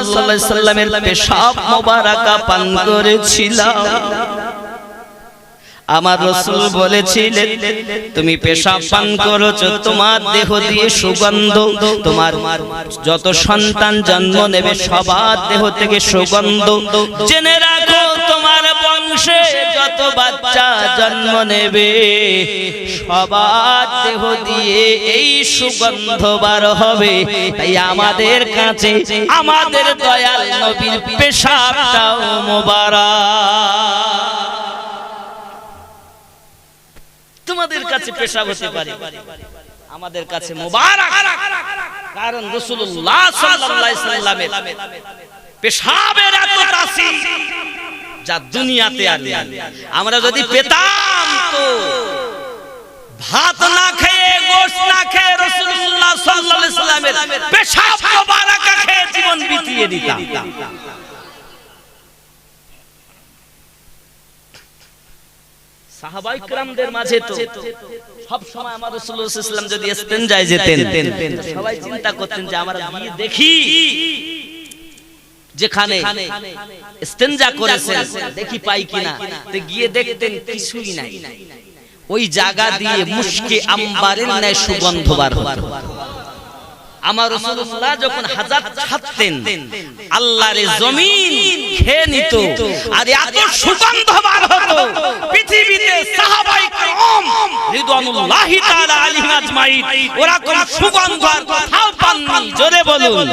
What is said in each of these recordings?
সাল্লাল্লাহু আলাইহি সাল্লামের পেশাব মোবারকা পান করেছিলাম। আমার রাসূল বলেছিলেন, তুমি পেশাব পান করেছো, তোমার দেহ দিয়ে সুগন্ধ, তোমার যত সন্তান জন্ম নেবে সবার দেহ থেকে সুগন্ধ। জেনে রাখো, তোমার বংশে যত বাচ্চা জন্ম নেবে সবার দেহ দিয়ে এই সুগন্ধ বার হবে। তাই আমাদের কাছে আমাদের দয়াল নবীর পেশাবটাও মোবারক। তোমাদের কাছে পেশাব হতে পারে, আমাদের কাছে মোবারক, কারণ রাসূলুল্লাহ সাল্লাল্লাহু আলাইহি সাল্লামের পেশাবের এত তাসীর যা দুনিয়াতে আর নেই। আমরা যদি পেতাম তো ভাত না খেয়ে, গোশত না খেয়ে রাসূলুল্লাহ সাল্লাল্লাহু আলাইহি সাল্লামের পেশাব মোবারক খেয়ে জীবন বিতিয়ে দিতাম। সাহাবায়ে কেরামদের মাঝে তো সব সময় আমার রাসূলুল্লাহ সাল্লাল্লাহু আলাইহি ওয়াসাল্লাম যদি ইস্তেনজায় যেতেন, সবাই চিন্তা করতেন যে আমরা গিয়ে দেখি যেখানে ইস্তেনজা করেছেন, দেখি পাই কিনা। তো গিয়ে দেখতেন কিছুই নাই। ওই জায়গা দিয়ে মুশকে আম্বারের ন্যায় সুগন্ধ বার হতো। আমার রাসূলুল্লাহ যখন হাজাত ছাড়তেন, আল্লাহর জমিন খেয়ে নিত, আর এত সুগন্ধ বার হতো পৃথিবীতে সাহাবায়ে কেরাম রিদওয়ানুল্লাহি তাআলা আলাইহিম আজমাইন ওরা কোন সুগন্ধ আর কোথাও পাননি। জোরে বলুন।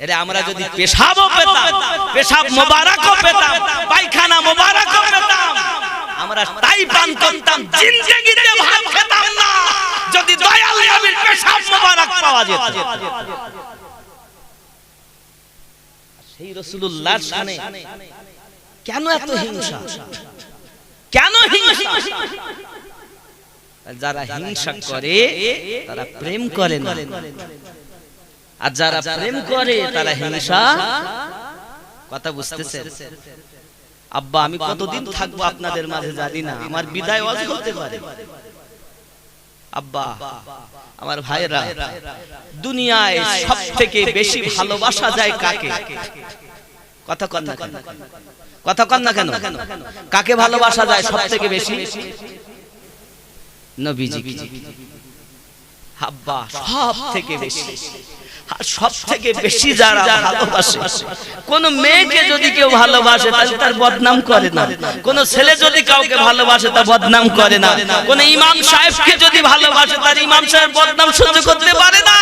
এরে আমরা যদি পেশাবও পেতাম, পেশাব মোবারকও পেতাম, পায়খানা মোবারকও পেতাম, আমরা তাই পান করতাম, জিন্দেগিতে ভাত খেতাম না যদি দয়াল নবীর পেশাব মোবারক পাওয়া যেত। সেই রাসূলুল্লাহর শানে কেন এত হিংসা? কেন হিংসা? যারা হিংসা করে তারা প্রেম করে না, আর যারা প্রেম করে তারা হিংসা। কথা বুঝতেছেন? আব্বা, আমি কতদিন থাকবো আপনাদের মাঝে জানি না, আমার বিদায় ওয়াজ হতে পারে। আব্বা, আমার ভাইরা, দুনিয়ায় সবথেকে বেশি ভালোবাসা যায় কাকে? কথা কন না কেন? কথা কন না কেন? কাকে ভালোবাসা যায় সবথেকে বেশি? নবীজি। আব্বা, সবথেকে বেশি, সব থেকে বেশি যারা ভালোবাসে, কোন মেয়েকে যদি কেউ ভালোবাসে তাহলে তার বদনাম করে না, কোন ছেলে যদি কাউকে ভালোবাসে তা বদনাম করে না, কোন ইমাম সাহেবকে যদি ভালোবাসে তার ইমাম সাহেব বদনাম সহ্য করতে পারে না।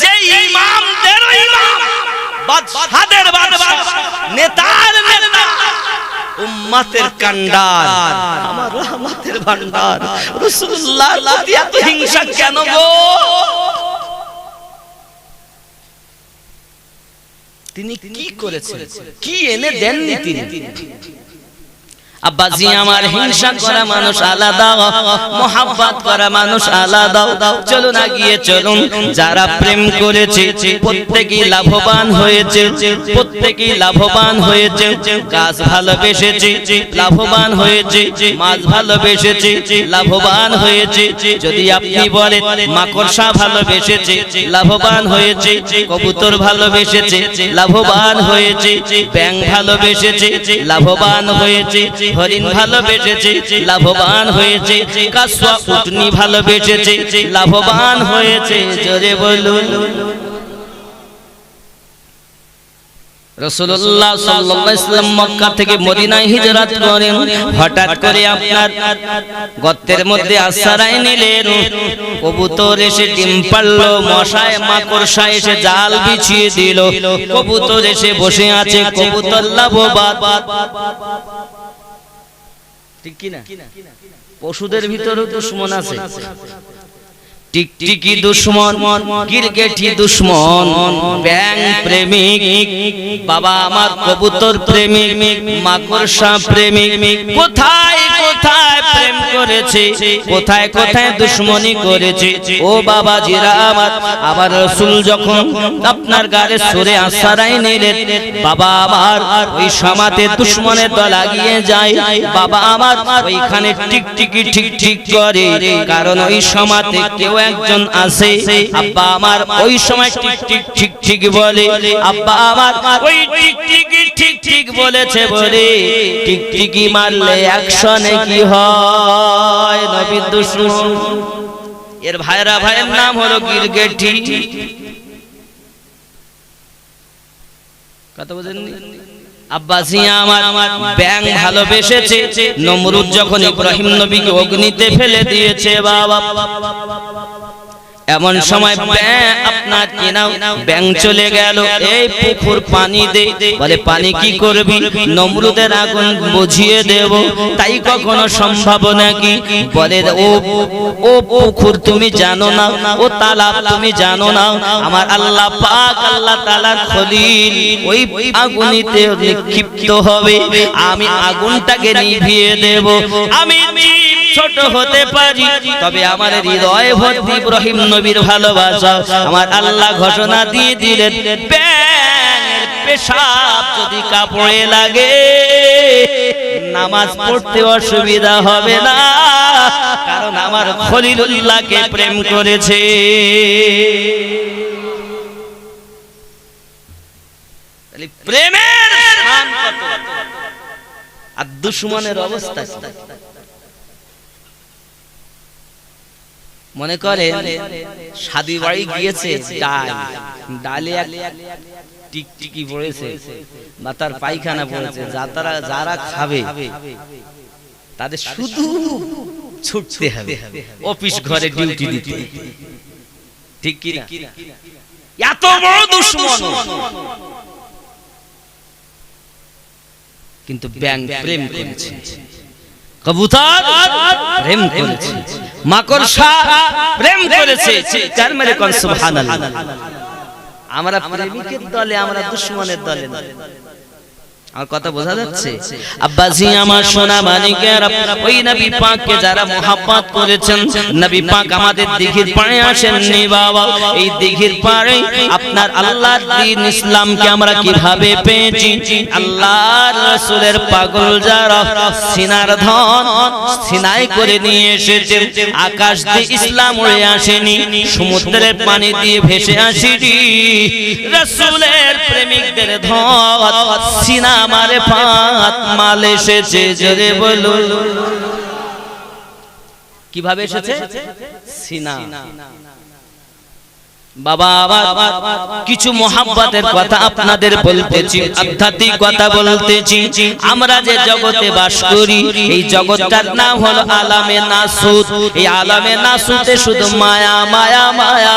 যে ইমামদের ইমাম, বাদশাদের বাদশা, নেতার নেতা, উম্মতের কান্ডার, আমার রহমতের ভান্ডার রাসূলুল্লাহর প্রতি এত হিংসা কেন গো? তিনি কি করেছেন? কি এনে দেননি তিনি? আব্বাজি, আমার হিংসা করা মানুষ আলাদা, মোহাব্বত করা মানুষ আলাদা। চলো না গিয়ে চলুন, যারা প্রেম করেছে প্রত্যেকেই লাভবান হয়েছে, প্রত্যেকেই লাভবান হয়েছে। গাছ ভালোবেসেছে, লাভবান হয়েছে, মাছ ভালোবেসেছে, লাভবান হয়েছে। যদি আপনি বলেন মাকড়সা ভালোবেসেছে, লাভবান হয়েছে, কবুতর ভালোবেসেছে, লাভবান হয়েছে, ব্যাঙ ভালোবেসেছে, লাভবান হয়েছে, হরিণ ভালোবেসেছে, লাভবান হয়েছে, কাছুয়া উটনি ভালোবেসেছে, লাভবান হয়েছে। জোরে বলুন। রাসূলুল্লাহ সাল্লাল্লাহু আলাইহি ওয়াসাল্লাম মক্কা থেকে মদিনায় হিজরত করেন। হঠাৎ করে আপনার গর্তের মধ্যে আশ্রয় নিলেন, কবুতর এসে ডিম পাড়লো, মশায় মাকড়সা এসে জাল বিছিয়ে দিল, কবুতর এসে বসে আছে, কবুতর লাভবান। ঠিক কি না? পশুদের ভিতরেও দুশমন আছে। টিকটিকি দুশমন, গিরগিটি দুশমন, ব্যাঙ প্রেমিক, বাবা আমার কবুতর প্রেমিক, মাকড়সা প্রেমিক, কোথায় কোথায় প্রেম করেছে, কোথায় কোথায় দুশমনি করেছে। ও বাবাজিরা আমার, আবার রাসূল যখন আপনার গায়ে সরে আশ্রয় নিলেন, বাবা আমার ওই সমাতে দুশমনের দল আগিয়ে যায়, বাবা আমার ওইখানে টিকটিকি ঠিক ঠিক করে, কারণ ওই সমাতে কেউ একজন আছে আব্বা আমার ওই সময় ঠিক ঠিক ঠিক ঠিক বলে আব্বা আমার ওই ঠিক ঠিক ঠিক ঠিক বলেছে বলে ঠিক ঠিকই মারলে 100 নেকি হয় নবীর দুশমন এর ভাইয়ের নাম হলো গিরগেটি কথা বুঝেন আব্বাসি আমার ব্যাং ভালোবেসেছে নমরুদ যখন ইব্রাহিম নবীকে অগ্নিতে ফেলে দিয়েছে বাবা এমন সময় আপনার কি নাও ব্যাং চলে গেল এই পুকুর পানি দে বলে পানি কি করবি নমরুদের আগুন বুঝিয়ে দেব তাই কখনো সম্ভব নাকি বলে ও পুকুর তুমি জানো না ও তালাব তুমি জানো না আমার আল্লাহ পাক আল্লাহ তাআলার খলিল ওই আগুনিতে নিক্ষিপ্ত হবে আমি আগুনটাকে নিভিয়ে দেব আমি ছোট হতে পারি তবে আমার হৃদয়ে ভর্তি ইব্রাহিম নবীর ভালোবাসা আমার আল্লাহ ঘোষণা দিয়ে দিলেন ব্যাঙের পেশাব যদি কাপড়ে লাগে নামাজ পড়তে অসুবিধা হবে না কারণ আমার খলিলুল্লাহকে প্রেম করেছে প্রেমের শান কত আর দুশমনের অবস্থা মনে করে শাদি বাড়ি গিয়েছে ডালে টিকটিকি পড়েছে বা তার পায়খানা পড়েছে যারা খাবে তাদের শুধু ছুটতে হবে অফিস ঘরে ডিউটি দিতে ঠিক কি না এত বড় দুশমন কিন্তু ব্যাঙ প্রেম করেছে কবুতর প্রেম করেছে মাকড়সা প্রেম করেছে তার মানে কোন সুবহানাল্লাহ আমরা প্রেমিকের দলে আমরা দুশমনের দলে না আর কথা বোঝা যাচ্ছে আব্বাসি আমার সোনা মানিকেরা ওই নবী পাককে যারা মোহাব্বত করেছেন নবী পাক আমাদের দিঘির পাড়ে আসেননি বাবা এই দিঘির পাড়ে আপনার আল্লাহর দ্বীন ইসলামকে আমরা কিভাবে পেয়েছি আল্লাহর রাসূলের পাগল যারা সিনার ধন সিনাই করে নিয়ে এসেছেন আকাশ দিয়ে ইসলাম উড়ে আসেনি সমুদ্রের পানি দিয়ে ভেসে আসেনি রাসূলের প্রেমিকদের ধন সিনা আমারে পাত মাল এসেছে জোরে বলুন কিভাবে এসেছে সিনা বাবা কিছু মোহাব্বতের কথা আপনাদের বলতেছি আধ্যাত্মিক কথা বলতেছি আমরা যে জগতে বাস করি এই জগৎটার নাম হলো আলামে নাসুত এই আলামে নাসুতে শুধু মায়া মায়া মায়া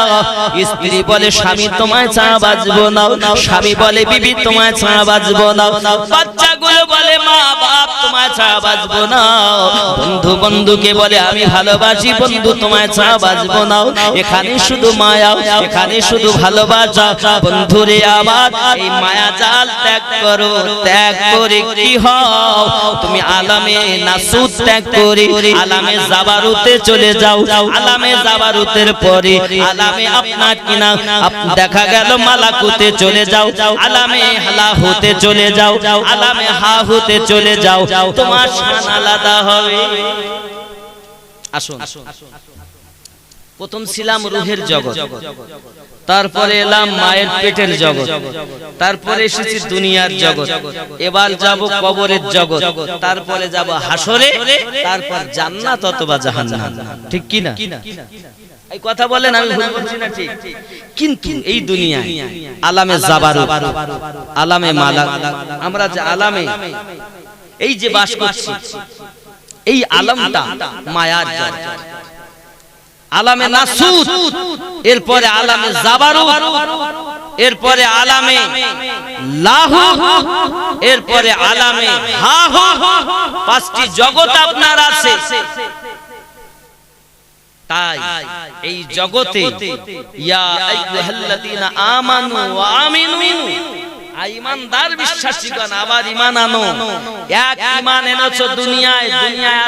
স্ত্রী বলে স্বামী তোমায় ছাড়া বাঁচবো না স্বামী বলে বিবি তোমায় ছাড়া বাঁচবো না বাচ্চাগুলো বলে মা বাপ তোমায় ছাড়া বাঁচবো না বন্ধু বন্ধুকে বলে আমি ভালোবাসি বন্ধু তোমায় ছাড়া বাঁচবো না এখানে শুধু মায়া এখানে শুধু ভালোবাসা বন্ধুরে আবার এই মায়া জাল ত্যাগ করো ত্যাগ করে কি হও তুমি আলামে নাসুত ত্যাগ করে আলামে জাবারুতে চলে যাও আলামে জাবারুতের পরে আলামে আপনার কিনা দেখা গেল মালাকুতে চলে যাও আলামে হালাহুতে চলে যাও আলামে হাহুতে চলে যাও তোমার শান আলাদা হবে আসুন প্রথম ছিলাম রূহের জগৎ তারপরে এলাম মায়ের পেটের জগৎ তারপরে এসেছি দুনিয়ার জগৎ এবার যাব কবরের জগৎ তারপরে যাব হাসরে তারপর জান্নাত অথবা জাহান্নাম ঠিক কি না এই কথা বলেন আমি ভুল বলছি না ঠিক কিন্তু এই দুনিয়ায় আলামে জাবারুত আলামে মালাক আমরা যে আলামে এই যে বাস করছি এই আলামটা মায়ার জগৎ আলামে নাসুত এরপরে আলামে জাবারুত এরপরে আলামে লাহু এরপরে আলামে হাহু পাঁচটি জগৎ আপনার আছে তাই এই জগতে ইয়া আইয়ুহাল্লাযীনা আমানু ওয়া আমিনু ঈমানদার বিশ্বাসীগণ আবার ঈমান আনো এক ঈমান এনেছো দুনিয়ায়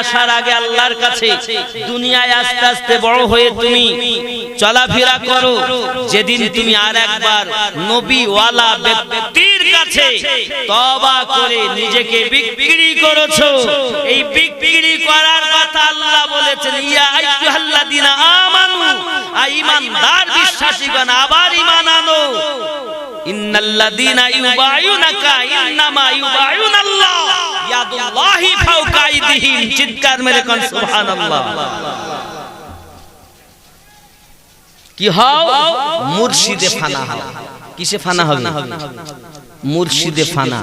আসার আগে আল্লাহর কাছে দুনিয়ায় আস্তে আস্তে বড় হয়ে তুমি চলাফেরা করো যেদিন তুমি আরেকবার নবী ওয়ালা ব্যক্তির কাছে তওবা করে নিজেকে বিক্রি করেছো এই বিক্রি করার কথা আল্লাহ বলেছেন ইয়া আইয়ুহাল্লাযীনা আমানু ঈমানদার বিশ্বাসীগণ আবার ঈমান আনো। ইন্নাল্লাযীনা ইউবায়ুনাকা ইন্নামা ইউবায়ুনাল্লাহ ইয়াদুল্লাহি ফাওকা আইদিহিম। চিৎকার মেরে কোন সুবহানাল্লাহ। কি হও? মুর্শিদে ফানা হও। কিসে ফানা হবে? মুর্শিদে ফানা।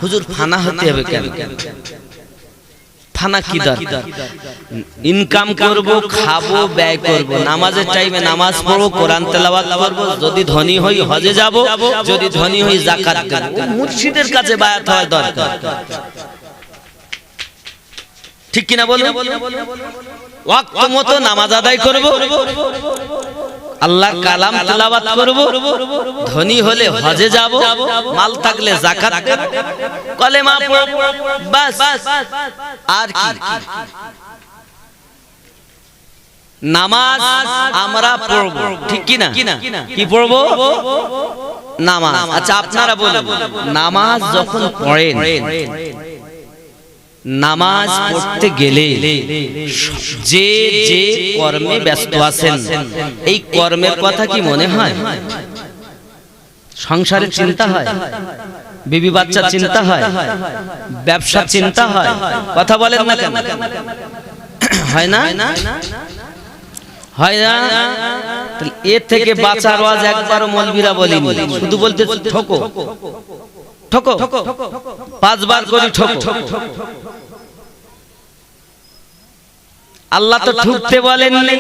হুজুর ফানা হতে হবে কেন? ফানা কি দরকার? ইনকাম করব, খাবো, ব্যয় করব, নামাজের টাইমে নামাজ পড়ব, কোরআন তেলাওয়াত করব, যদি ধনী হই হজে যাব, যদি ধনী হই যাকাত দেব। মুর্শিদের কাছে বায়াত হয় দরকার। ঠিক কিনা বলুন? ওয়াক্ত মতো নামাজ আদায় করব, আল্লাহর কালাম তেলাওয়াত করব, ধনী হলে হজে যাব, মাল থাকলে যাকাত দেব, কলেমা পড়ব, বাস। আর কি? নামাজ আমরা পড়ব, ঠিক কিনা? কি পড়ব? নামাজ। আচ্ছা আপনারা বলুন, নামাজ যখন পড়েন, নামাজ পড়তে গেলে যে যে কর্মে ব্যস্ত আছেন, এই কর্মের কথা কি মনে হয়? সংসারের চিন্তা হয়, বিবি বাচ্চা চিন্তা হয়, ব্যবসা চিন্তা হয়, কথা বলেন না কেন? হয় না? হয় না? এর থেকে বাঁচার ওয়াজ একবারও মৌলবীরা বলেনি, শুধু বলতে ঠকো ঠকো, 5 বার করে ঠকো। আল্লাহ তো ঠুকতে বলেননি।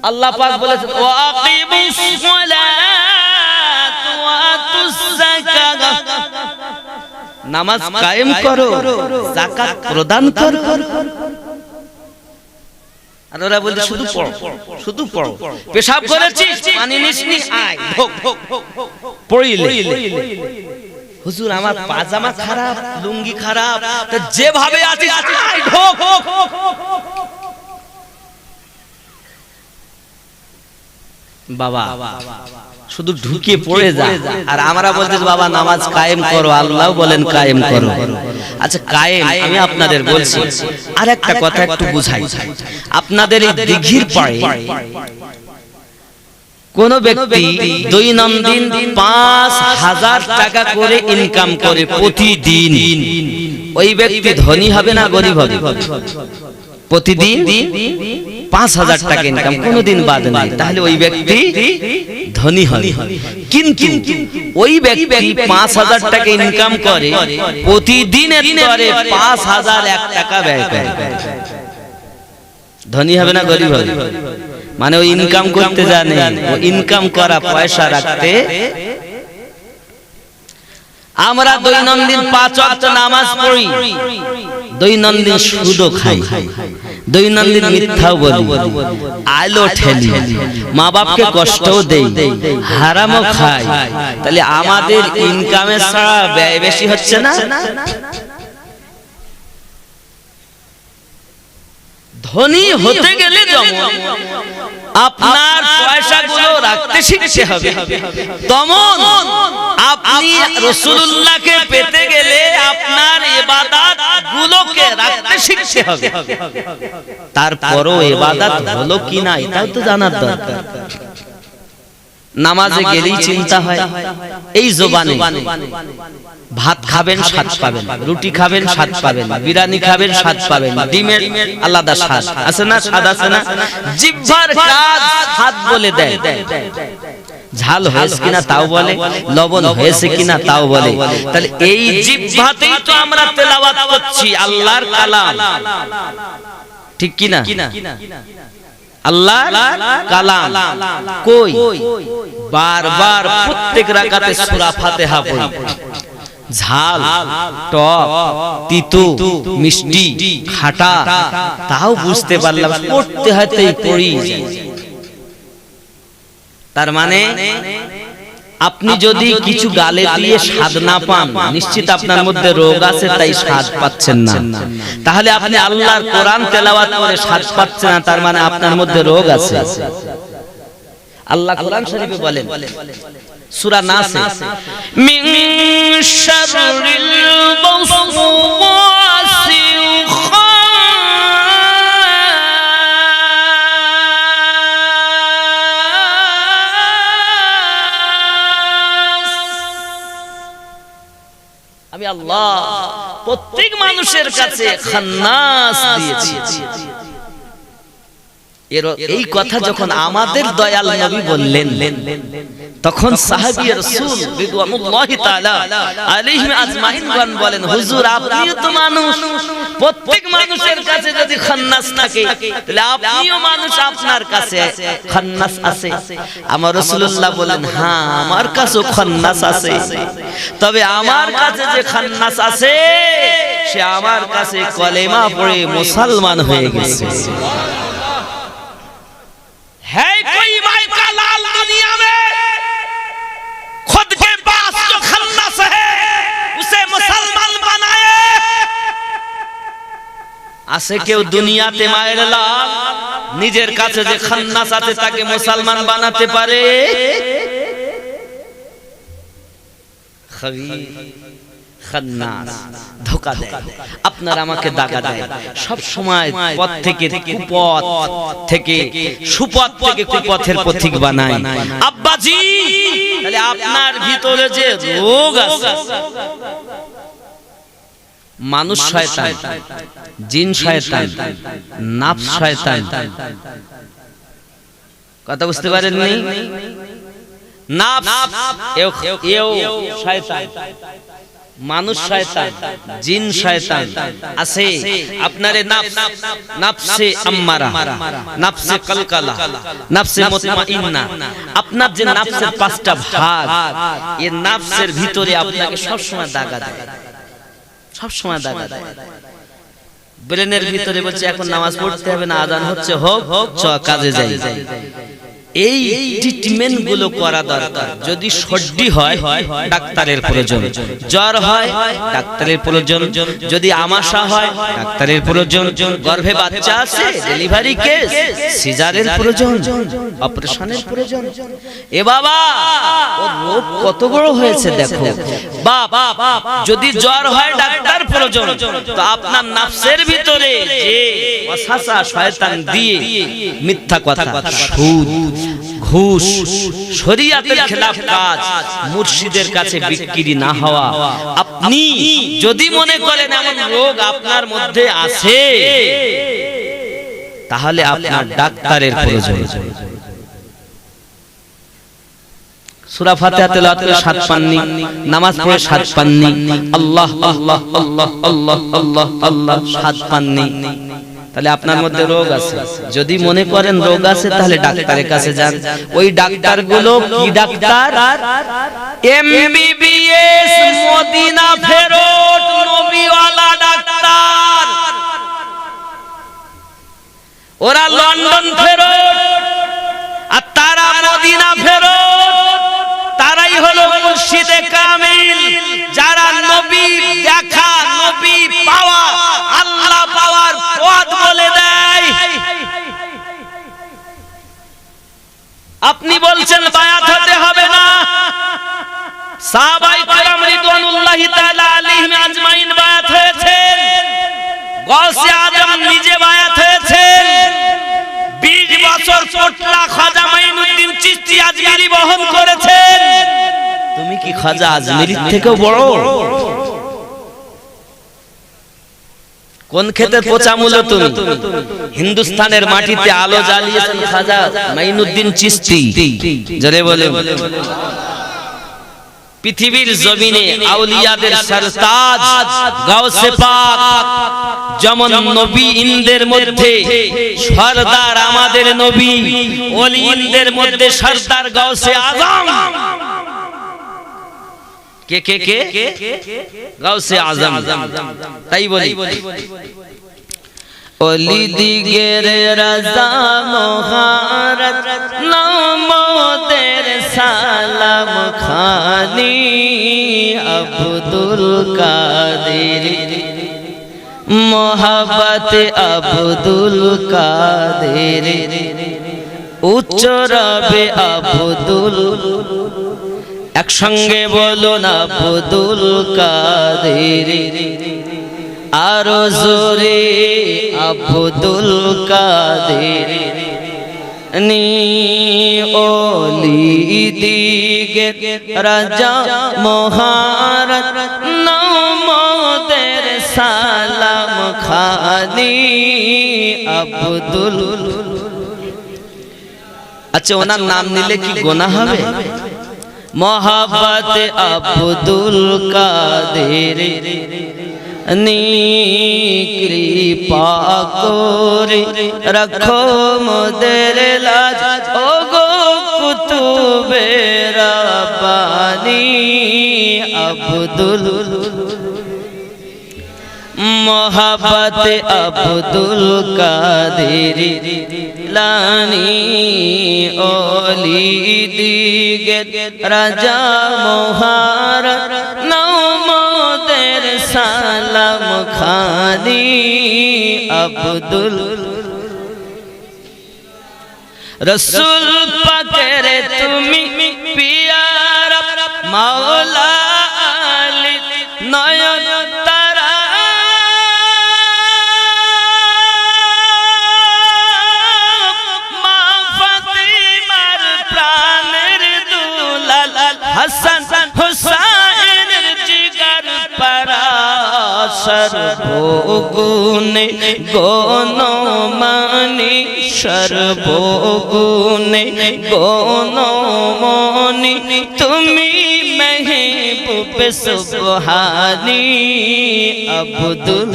আল্লাহ পাক বলেছেন ওয়াকিমুস সালাত ওয়া আতুস যাকাত, নামাজ কায়েম করো, যাকাত প্রদান করো। আর ওরা বলে শুধু পড়ো, শুধু পড়ো। পেশাব করেছিস, পানি নিসনি, আয় ঢোক, পড়িলে। হুজুর আমার পাজামা খারাপ, লুঙ্গি খারাপ, তা যেভাবে আছিস আয় ঢোক। বাবা শুধু ঢুকে পড়ে যা, আর আমরা বলতেছি বাবা নামাজ কায়েম করো, আল্লাহ বলেন কায়েম করো। আচ্ছা কায়েম আমি আপনাদের বলছি, আর একটা কথা একটু বুঝাই। আপনাদের এই দিঘির পাড়ে কোন ব্যক্তি দৈনন্দিন 5,000 টাকা করে ইনকাম করে প্রতিদিন, ওই ব্যক্তি ধনী হবে না গরিব হবে? প্রতিদিন 5,000 টাকা ইনকাম, কোনদিন বাদ নেই, তাহলে ওই ব্যক্তি ধনী হবে। কিন্তু ওই ব্যক্তি 5,000 টাকা ইনকাম করে, প্রতিদিনের দরে 5,001 টাকা ব্যয় করে, ধনী হবে না গরিব হবে? মানে ওই ইনকাম করতে জানে, ও ইনকাম করা পয়সা রাখতে। আমরা দৈনন্দিন 5 ওয়াক্ত নামাজ পড়ি, দৈনন্দিন সুদও খাই, দৈনন্দিন মিথ্যাও বলি, আলো ঠেলি, মা বাপকে কষ্টও দেই, হারামও খাই, তাহলে আমাদের ইনকামের ছাড়া ব্যয় বেশি হচ্ছে না? ধনী হতে গেলে যেমন আপনার পয়সাগুলো রাখতে শিখতে হবে, তেমন আপনি রাসূলুল্লাহকে পেতে গেলে আপনার ইবাদত গুলোকে রাখতে শিখতে হবে। তারপরও ইবাদত হলো কি না এটাও তো জানার দরকার। নামাজে গেলেই চিন্তা হয়, এই জবানে ভাত খাবেন স্বাদ পাবেন, রুটি খাবেন স্বাদ পাবেন, বিরিয়ানি খাবেন স্বাদ পাবেন, ডিমের আলাদা স্বাদ আছে না? স্বাদ আছে না? জিহ্বার কাজ স্বাদ বলে দেয়, ঝাল হয়েছে কিনা তাও বলে, লবণ হয়েছে কিনা তাও বলে। তাহলে এই জিহ্বাতেই তো আমরা তেলাওয়াত করছি আল্লাহর কালাম, ঠিক কিনা? আল্লাহর কালাম কই বারবার প্রত্যেক রাকাতে সূরা ফাতিহা পড়ি, ঝাল টক তিতো মিষ্টি খাটা তাও বুঝতে পারলাম, পড়তে হতেই পড়ি। তার মানে আপনি যদি কিছু গালে দিয়ে স্বাদ না পান, নিশ্চিত আপনার মধ্যে রোগ আছে, তাই স্বাদ পাচ্ছেন না। তাহলে আপনি আল্লাহর কোরআন তেলাওয়াত করে স্বাদ পাচ্ছেন না, তার মানে আপনার মধ্যে রোগ আছে। আল্লাহ কোরআন শরীফে বলেন সূরা নাসে, মিন শাররিল ওয়াসওয়াসিল আমি আল্লাহ প্রত্যেক মানুষের কাছে খান্নাস দিয়েছি। এই কথা যখন আমাদের দয়াল নবী বললেন, তখন সাহাবী রাসূল রিদওয়ানুল্লাহি তাআলা আলাইহিম আজমাইন বলেন, হুজুর আপনিও তো মানুষ, প্রত্যেক মানুষের কাছে যদি খান্নাস থাকে তাহলে আপনিও মানুষ, আপনার কাছে খান্নাস আছে? আমার রাসূলুল্লাহ বলেন, হ্যাঁ আমার কাছেও খান্নাস আছে, তবে আমার কাছে যে খান্নাস আছে সে আমার কাছে কলেমা পড়ে মুসলমান হয়ে গেছে। है कोई माई का लाल दुनिया में खुद के पास जो खन्नस है उसे मुसलमान बनाए? আছে কেউ দুনিয়াতে মায়ের লাল নিজের কাছে যে খান্নাস আছে তাকে মুসলমান বানাতে পারে? খান্নাস ধোঁকা দেয়, আপনার আমাকে দাগা দেয়, সব সময় পথ থেকে কুপথ থেকে সুপথ থেকে কুপথের পথিক বানায়। আব্বাজি তাহলে আপনার ভিতরে যে রোগ আছে, মানুষ শয়তান, জিন শয়তান, নাফস শয়তান, কথা বুঝতে পারেননি? নাফস এও শয়তান, মানুষ শয়তান, জিন শয়তান আছে। আপনারে নাফসে আম্মারা, নাফসে কলকলা, নাফসে মুতমাইন্না, আপনার যে নাফসের পাঁচটা ভাগ, এই নাফসের ভিতরে আপনাকে সব সময় দাগা দেয়, সব সময় দাগা দেয়। ব্রেনের ভিতরে বলছে এখন নামাজ পড়তে হবে না, আযান হচ্ছে, হোক চ কাজে যাই। এই ট্রিটমেন্ট গুলো করা দরকার। যদি সর্দি হয় ডাক্তারের প্রয়োজন, জ্বর হয় ডাক্তারের প্রয়োজন, যদি আমাশা হয় ডাক্তারের প্রয়োজন, গর্ভে বাচ্চা আছে ডেলিভারি কেস সিজারের প্রয়োজন, অপারেশনের প্রয়োজন। এ বাবা ও রোগ কত বড় হয়েছে দেখো বাবা। যদি জ্বর হয় ডাক্তার প্রয়োজন, তো আপনার নাফসের ভিতরে যে ওয়াসওয়াসা শয়তান দিয়ে মিথ্যা কথা, সুদ, ঘুষ, শরীয়তের খেলাফ কাজ, মুর্শিদের কাছে বিক্রি না হওয়া, আপনি যদি মনে করেন এমন রোগ আপনার মধ্যে আছে তাহলে আপনার ডাক্তারের প্রয়োজন। সূরা ফাতিহা তেলাওয়াত করে 7 পান্নি, নামাজ পড়ে 7 পান্নি, আল্লাহ আল্লাহ আল্লাহ আল্লাহ আল্লাহ আল্লাহ 7 পান্নি, তাহলে আপনার মধ্যে রোগ আছে। যদি মনে করেন রোগ আছে তাহলে ডাক্তারের কাছে যান। ওই ডাক্তারগুলো কি ডাক্তার? এমবিবিএস মদিনা ফেরত নবীওয়ালা ডাক্তার, ওরা লন্ডন ফেরত আর তারা মদিনা ফেরত। তারাই হলো মুর্শিদে কামিল, যারা নবী দেখা, নবী পাওয়া, আল্লাহ পাওয়ার পথ বলে দেয়। আপনি বলছেন বায়াত হতে হবে না, সাহাবায়ে কেরাম রিদওয়ানুল্লাহি তাআলা আলাইহিম আজমাইন বায়াত হয়েছেন, গাউসে আজম নিজে বায়াত হয়েছেন, 20 বছর পোটলা খাজা মাইনুদ্দিন চিশতি আজমিরি বহন করেছেন। তুমি কি খাজা আজমিরির থেকেও বড়? কোন খেতে পচা মূল তুমি? হিন্দুস্তানের মাটিতে আলো জ্বালিয়েছেন খাজা মাইনুদ্দিন চিশতি, জোরে বলে। পৃথিবীর জমিনে আউলিয়াদের সরতাজ গাউসে পাক, যেমন নবী ইনদের মধ্যে সরদার আমাদের নবী, ওলি ইনদের মধ্যে সরদার গাউসে আজম। কে কে কে? গাউসে আজম। তাই বলি, ওলি দিগের রাজা মহারাজ নামদের সালাম খানি, আব্দুল কাদের মোহাব্বত, আব্দুল কাদের উচ্চ রবে আব্দুল, একসঙ্গে বলুন আব্দুল কাদের, আরো জোরে আব্দুল কাদের। নি ওলি দিগে রাজা মহারাজ নাম খানি আব্দুল। আচ্ছা ওনার নাম নিলে কি গুনাহ হবে? মোহাব্বত আব্দুল কাদের নি কৃপা করে রাখো মোদের লাজ, ও গো কুতুবে রাব্বানি আব্দুল। মোহাব্বত আব্দুল কাদের লানি ওলি দিগের রাজা মহারাজ, নাও মোদের সালাম খানি আব্দুল। রসুল পাকের তুমি পিয়ারা মাওলা আলী নয়ন তারা, মা ফাতিমার প্রাণের দুলাল, হাসান হুসাইনের জিগার পারা, সর্বগুণে গণমানি সর্বগুণে গণমানি তুমি মেহবুব সুবহানি আব্দুল।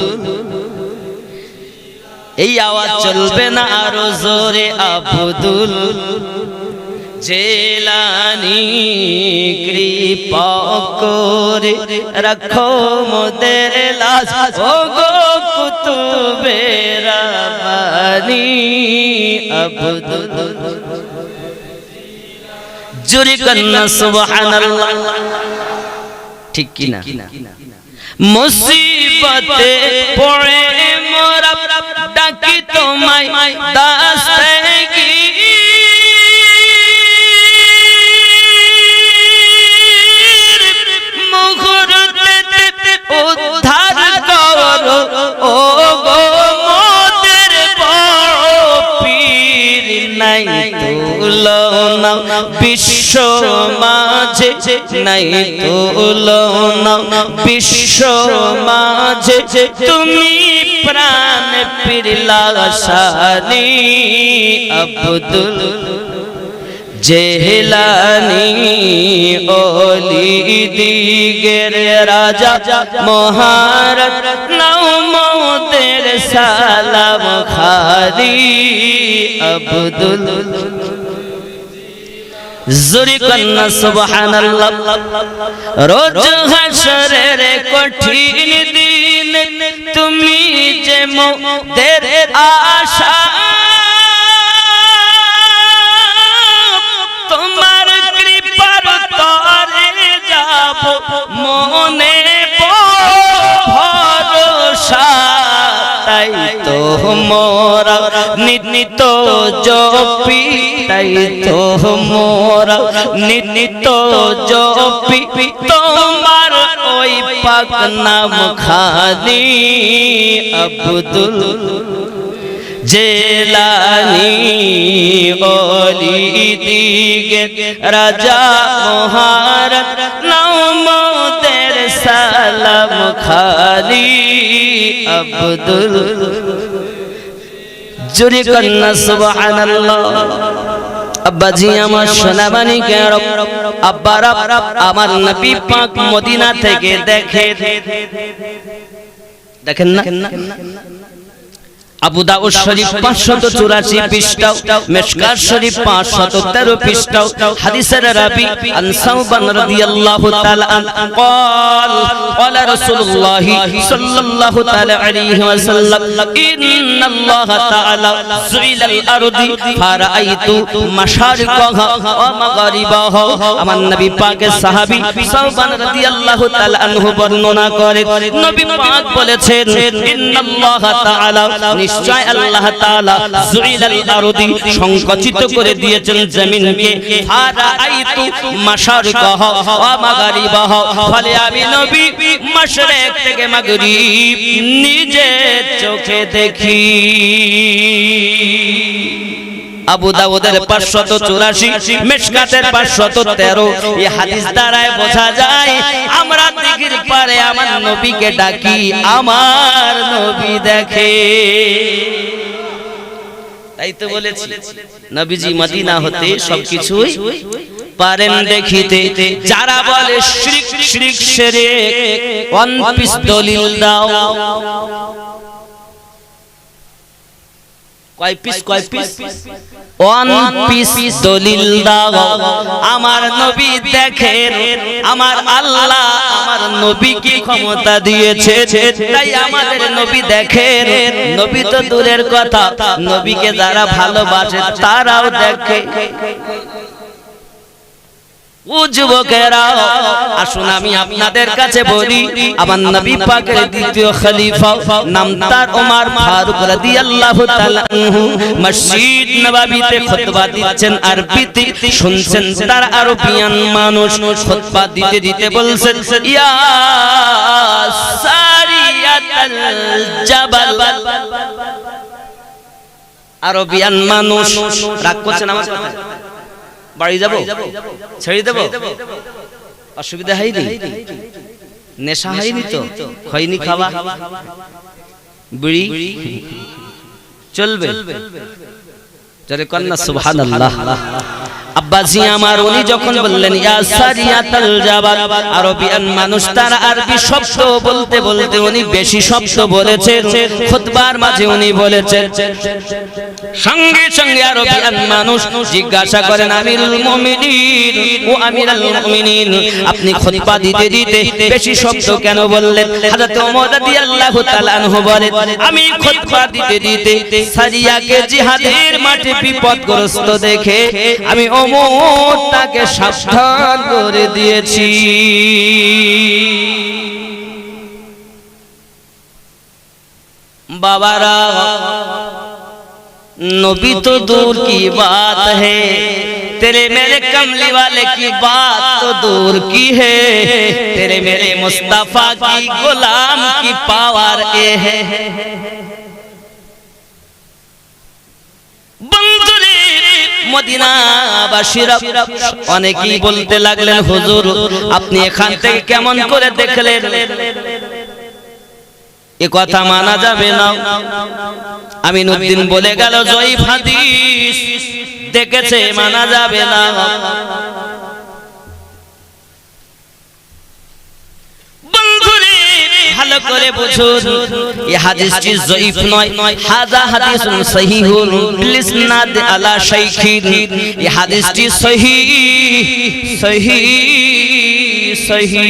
এই আওয়াজ চলবে না, আরো জোরে আব্দুল জেলানি কৃপা করে রাখো মোদের লাজ, ও গো কুতুবে রাব্বানি আব্দুল। জোরে কন্না সুবহানাল্লাহ, ঠিক কি না? মুসিবতে পড়ে মোরা ডাকি তোমায় দাস্তাগি, উদ্ধার করো ও গো মোদের বড় পীর, নাই তুলনা বিশ্ব মাঝে, নাই তুলনা বিশ্ব মাঝে, তুমি প্রাণ পীর লাশানি আব্দুল জেলানি ওলি দিগের রাজা মহারাজ, নাও মোদের সালাম খানি আব্দুল। জোরে কন্না সুবহানাল্লাহ। রোজ হাশরের কঠিন দিন তুমি যে মোদের আশা, তোমার কৃপার তরে যাব মনে ভরসা, তাই তো মোরা নিত জপি, তাই তো মোরা নিত জপি তোমার ওই পাক নাম খানি আব্দুল জেলানি ওলি দিগের রাজা মহারাজ, নাও মোদের সালাম খানি আব্দুল। জোরে কন্না সুবহানাল্লাহ। আব্বাজি আমার সোনাবানি কেন আব্বারা আমার নবী পাক মদিনা থেকে দেখেন না, আবু দাউদ শরীফ 584 পৃষ্ঠা, মিশকাত শরীফ 513 পৃষ্ঠা, হাদিসের রাবী আন সাওবান রাদিয়াল্লাহু তাআলা قال قال رسول الله صلى الله تعالى عليه وسلم ان الله تعالى زويل الارض فرأيت مشارقها ومغاربها। আমার নবী পাকের সাহাবী সাওবান রাদিয়াল্লাহু তাআলা আনহু বর্ণনা করে, নবী পাক বলেছেন ইন্নাল্লাহ তাআলা, নিশ্চয় আল্লাহ তাআলা জুইলাল আরদি সংকুচিত করে দিয়েছেন জমিনকে, ফারাআইতু মাশারিকাহা ওয়া মাগারিবাহা, ফলে আমি নবী মাশরিক থেকে মাগরিব নিজে চোখে দেখি। আবু দাউদের 584, মিশকাতের 513। এই হাদিস দ্বারা বোঝা যায় আমরা দিঘির পারে আমার নবীকে ডাকি, আমার নবী দেখে। তাই তো বলেছি নবীজি মদিনা হতে সবকিছুই পারেন দেখিতে। যারা বলে শিরক শিরক শিরক, ওয়ান পিস দলিল দাও। কয় পিস ওয়ান পিস দলিল দাও। আমার নবী দেখেন, আমার আল্লাহ আমার নবীকে ক্ষমতা দিয়েছে, তাই আমাদের নবী দেখেন। নবী তো দূরের কথা, নবীকে যারা ভালোবাসে তারাও দেখে। ও যুবকেরা, আসুন আমি আপনাদের কাছে বলি, আমার নবী পাকের দ্বিতীয় খলিফা নাম তার ওমর ফারুক রাদিয়াল্লাহু তাআলা আনহু মসজিদ নববীতে খুতবা দিচ্ছেন আরবিতে। শুনছেন তার আরবিয়ান মানুষ খুতবা দিতে দিতে বলছেন, ইয়া সারিয়াতাল জাবাল। আরবিয়ান মানুষ রাগ করছেন আমার কথা, বাড়ি যাব, ছেড়ে দেব, অসুবিধা হয়নি, নেশা হয়নি তো, খৈনি খাওয়া, বিড়ি চলবে? জোরে কন্না সুবহানাল্লাহ। আব্বাজি আমার উনি যখন বললেন ইয়া সারিয়াতাল জাবাল, আরবিয়ান মানুষ তার আরবি শব্দ বলতে বলতে উনি বেশি শব্দ বলেছেন। খুতবার মাঝে উনি বলেছেন, সঙ্গে সঙ্গে আরবিয়ান মানুষ জিজ্ঞাসা করেন, আমিরুল মুমিনিন ও আমিরুল মুমিনিন, আপনি খুতবা দিতে দিতে বেশি শব্দ কেন বললেন? হযরত ওমর রাদিয়াল্লাহু তাআলা আনহু বলেন, আমি খুতবা দিতে দিতে সারিয়াকে জিহাদের মাঠে বিপদগ্রস্ত দেখে আমি ওমর তাকে সাবধান করে দিয়েছি। বাবারা, नबी तो दूर की बात है, तेरे मेरे कमली वाले की बात तो दूर की है, तेरे मेरे मुस्तफा की गुलाम की पावर ये है। बंदुरे মদিনাবাসীরা অনেকেই বলতে লাগলেন, হুজুর আপনি এখান থেকে কেমন করে দেখলেন? এ কথা মানা যাবে না। আমিনউদ্দিন বলে গেল, জয়ীফ হাদিস দেখেছে, মানা যাবে না। বন্ধুরে ভালো করে বুঝুন, এই হাদিসটি জয়ীফ নয়, হাযা হাদিসুন সহিহুন বিলইসনাদ আলা শাইখিন। এই হাদিসটি সহিহ সহিহ সহিহ।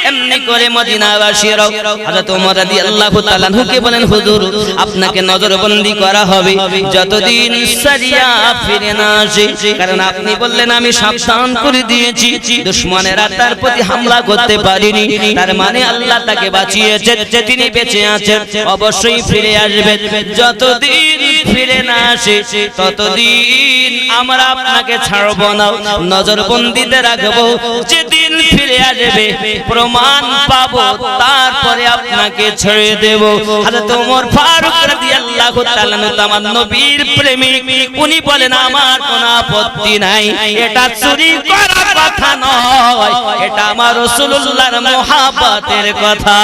এমনি করে মদিনাবাসীরা হযরত ওমর রাদিয়াল্লাহু তাআলা আনহুকে বলেন, হুজুর আপনাকে নজরবন্দি করা হবে যতদিন সারিয়া ফিরে না আসে, কারণ আপনি বললেন আমি সাবধান করে দিয়েছি, দুশমনেরা তার প্রতি হামলা করতে পারেনি, তার মানে আল্লাহ তাকে বাঁচিয়েছেন, তিনি বেঁচে আছেন, অবশ্যই ফিরে আসবেন। যতদিন ফিরে না আসে ততদিন আমরা আপনাকে ছাড়ব না, নজরবন্দিতে রাখবো। যেদিন ফিরে আসবে প্রমাণ পাবো, তারপরে আপনাকে ছেড়ে দেব। হযরত ওমর ফারুক রাদিয়াল্লাহু তাআলা আমার নবীর প্রেমিক, উনি বলেন আমার কোনো আপত্তি নাই, এটা চুরি করার কথা নয়, এটা আমার রাসূলুল্লাহর মুহাব্বতের কথা,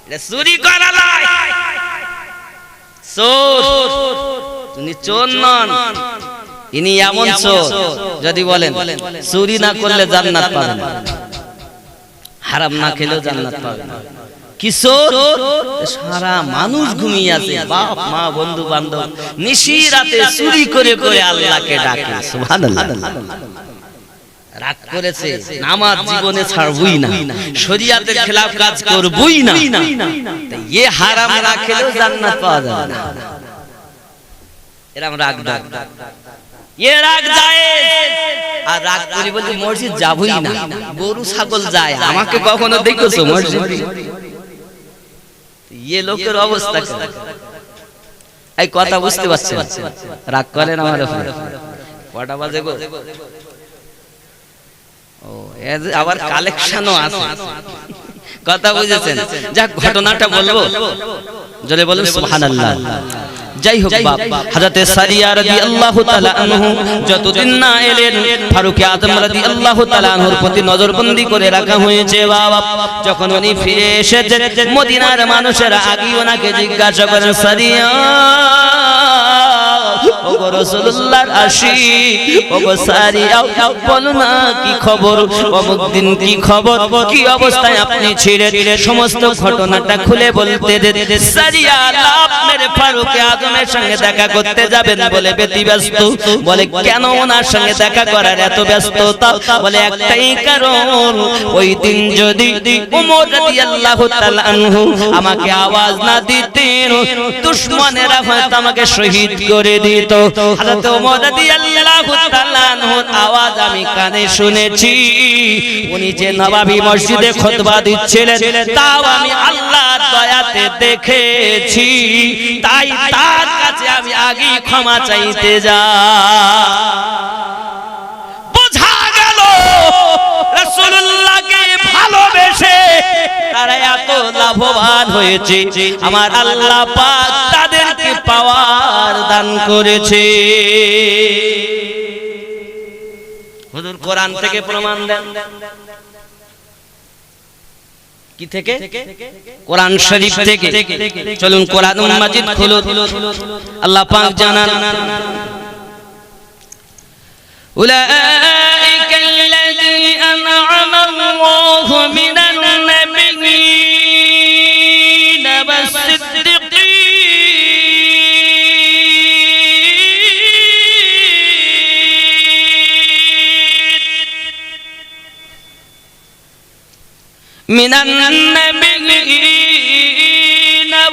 এটা চুরি করা নয়। চোর, তুমি চোর নন, ইনি এমন চোর যদি বলেন চুরি না করলে জান্নাত পাবেন, হারাম না খেলেও জান্নাত পাবেন। কি চোর? সারা মানুষ ঘুমিয়ে আছে, বাপ মা বন্ধু বান্ধব নিশি রাতে চুরি করে করে আল্লাহকে ডাকে, সুবহানাল্লাহ। রাগ করেছে, নামাজ জীবনে ছাড়বই না, শরীয়তের খেলাফ কাজ করবই না, এ হারাম না খেলেও জান্নাত পাওয়া যাবে না। এরকম রাগ ডাক, এ রাগ যায়। আর রাগ করি বলতে মসজিদ যাবই না, গরু ছাগল যায়, আমাকে কখনো দেখেছো মসজিদ? এ লোকের অবস্থা এই কথা বুঝতে পারছেন? রাগ করেন আমার উপরে। কটা বাজে গো? ও আবার কালেকশনও আছে, কথা বুঝেছেন? যাক ঘটনাটা বলবো, জোরে বলুন সুবহানাল্লাহ। যাই হোক বাপ, হযরতে সারিয়া রাদিয়াল্লাহু তাআলা আনহু যতদিন না এলেন, ফারুক আযম রাদিয়াল্লাহু তাআলা আনহুর প্রতি নজরবন্দি করে রাখা হয়েছে বাবা। যখন উনি ফিরে এসেছেন, মদিনার মানুষেরা আগেই ওনাকে জিজ্ঞাসা করেন, সারিয়া ওগো রাসূলুল্লাহর আশিক, ওগো সারিয়া বলো না কি খবর, অমুক দিন কি খবর, কি অবস্থায় আপনি ছিলেন, সমস্ত ঘটনাটা খুলে বলতে দে। সারিয়া লাভ মেরে ফারুক আযমের সঙ্গে দেখা করতে যাবেন বলে ব্যতিব্যস্ত। বলে কেন ওনার সঙ্গে দেখা করার এত ব্যস্ততা? বলে একটাই কারণ, ওই দিন যদি ওমর রাদিয়াল্লাহু তাআলা আনহু আমাকে আওয়াজ না দিতেন, দুশমনেরা হয়তো আমাকে শহীদ করে দিত। হযরত ওমর রাদিয়াল্লাহু তাআলা আনহুর আওয়াজ আমি কানে শুনেছি। উনি যে নববী মসজিদে খুতবা দিচ্ছিলেন, তাও আমি আল্লাহর দয়াতে দেখেছি। তাই তার কাছে আমি আগেই ক্ষমা চাইতে যাই। বোঝা গেল রাসূলুল্লাহকে ভালোবেসে তারা এত লাভবান হয়েছে। আমার আল্লাহ পাক তাদেরকে পাওয়ার দান করেছে। হুজুর কোরআন থেকে প্রমাণ দেন। কি থেকে? কোরআন শরীফ থেকে। চলুন কোরআনুল মাজিদ খুলুন। আল্লাহ পাক জানান, উলাইকাল্লাযী আন'আমা আল্লাহু মিনান নাবিয়্যিনা ওয়াস-সিদ্দীকিন মিনান নাবিয়্যিনা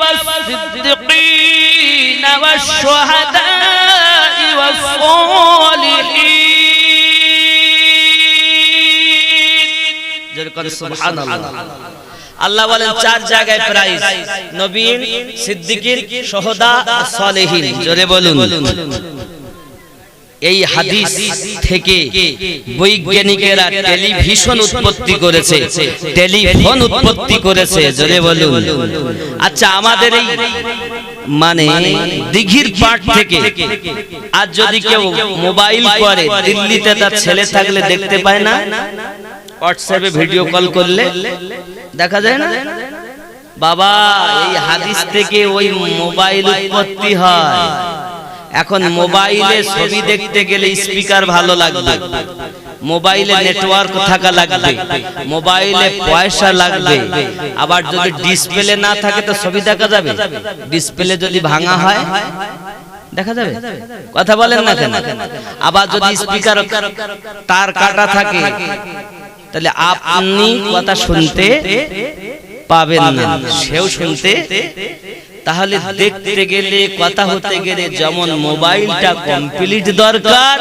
ওয়াস-সিদ্দীকিনা ওয়াশ-শুহাদা'i ওয়াস-সালিহিন। যেরকম সুবহানাল্লাহ। আল্লাহ বলেন চার জায়গায় প্রাইজ, নবীন, সিদ্দিকিন, শুহাদা, সালেহিন। জোরে বলুন। এই হাদিস থেকে বৈজ্ঞানিকেরা টেলিভিশন উৎপত্তি করেছে, টেলিফোন উৎপত্তি করেছে। জোরে বলুন। আচ্ছা, আমাদের এই মানে দিঘির পাট থেকে আজ যদি কেউ মোবাইল করে, দিল্লিতে তার ছেলে থাকলে দেখতে পায় না? হোয়াটসঅ্যাপে ভিডিও কল করলে দেখা যায় না? বাবা, এই হাদিস থেকে ওই মোবাইল উৎপত্তি হয়। এখন মোবাইলে ছবি দেখতে গেলে স্পিকার ভালো লাগবে, মোবাইলে নেটওয়ার্ক থাকা লাগবে, মোবাইলে পয়সা লাগবে। আবার যদি ডিসপ্লে না থাকে তো ছবি দেখা যাবে? ডিসপ্লে যদি ভাঙা হয় দেখা যাবে? কথা বলেন না কেন? আবার যদি স্পিকার তার কাটা থাকে তাহলে আপনি কথা শুনতে পাবেন না, সেও শুনতে। তাহলে দেখতে গেলে, কথা হতে গেলে যেমন মোবাইলটা কমপ্লিট দরকার,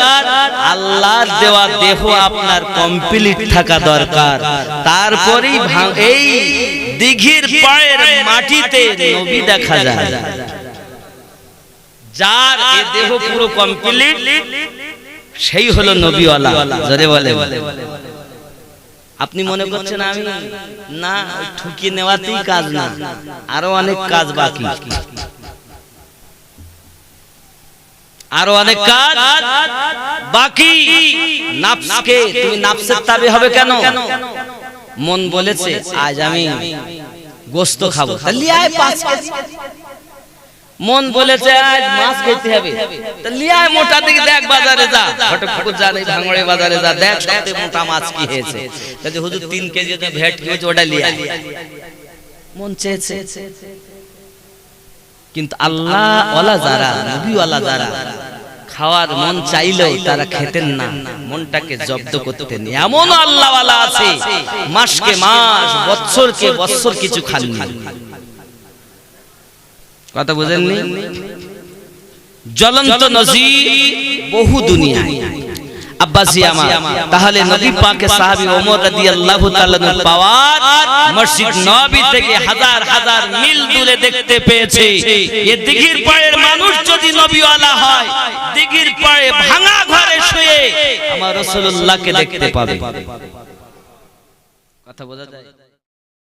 আল্লাহর দেওয়া দেহ আপনার কমপ্লিট থাকা দরকার। তারপরেই এই দিঘির পায়ের মাটিতে নবী দেখা যায়। যার এই দেহ পুরো কমপ্লিট, সেই হলো নবীওয়ালা। জোরে বলে। আপনি মনে করছেন আমি না, ঠুকি নেওয়াতেই কাজ না, আরো অনেক কাজ বাকি, আরো অনেক কাজ বাকি। নাফসকে তুমি নাফসের তাবে হবে কেন? মন বলেছে আজ আমি গোশত খাবো, তাহলে আয় 5 কেজি। মন বলেছে আজ মাছ খেতে হবে, তাহলে আয় মোটা থেকে দেখ বাজারে যা, ফটকপুকুর যা, এই ভাঙড়ে বাজারে যা, দেখ সবচেয়ে মোটা মাছ কি হয়েছে। তাহলে হুজুর 3 কেজি তো ভেট খেয়েছে, ওটা লিয়ে আয়। মন চেয়েছে। কিন্তু আল্লাহ ওয়ালা যারা, নবী ওয়ালা যারা, খাওয়ার মন চাইলেও তারা খেতেন না, মনটাকে জব্দ করতেন। এমন আল্লাহ ওয়ালা আছে মাসকে মাস, বছরকে বছর কিছু খাননি। কথা বুঝেননি? জ্বলন্ত নজির বহু দুনিয়ায়। আব্বাসি আমার, তাহলে নবী পাকের সাহাবী ওমর রাদিয়াল্লাহু তাআলা পাওয়ার মসজিদ নববী থেকে হাজার হাজার মিল দূরে দেখতে পেয়েছে। এই দিঘির পাড়ের মানুষ যদি নবীওয়ালা হয়, দিঘির পাড়ে ভাঙা ঘরে শুয়ে আমার রাসূলুল্লাহকে দেখতে পাবে। কথা বোঝা যায়?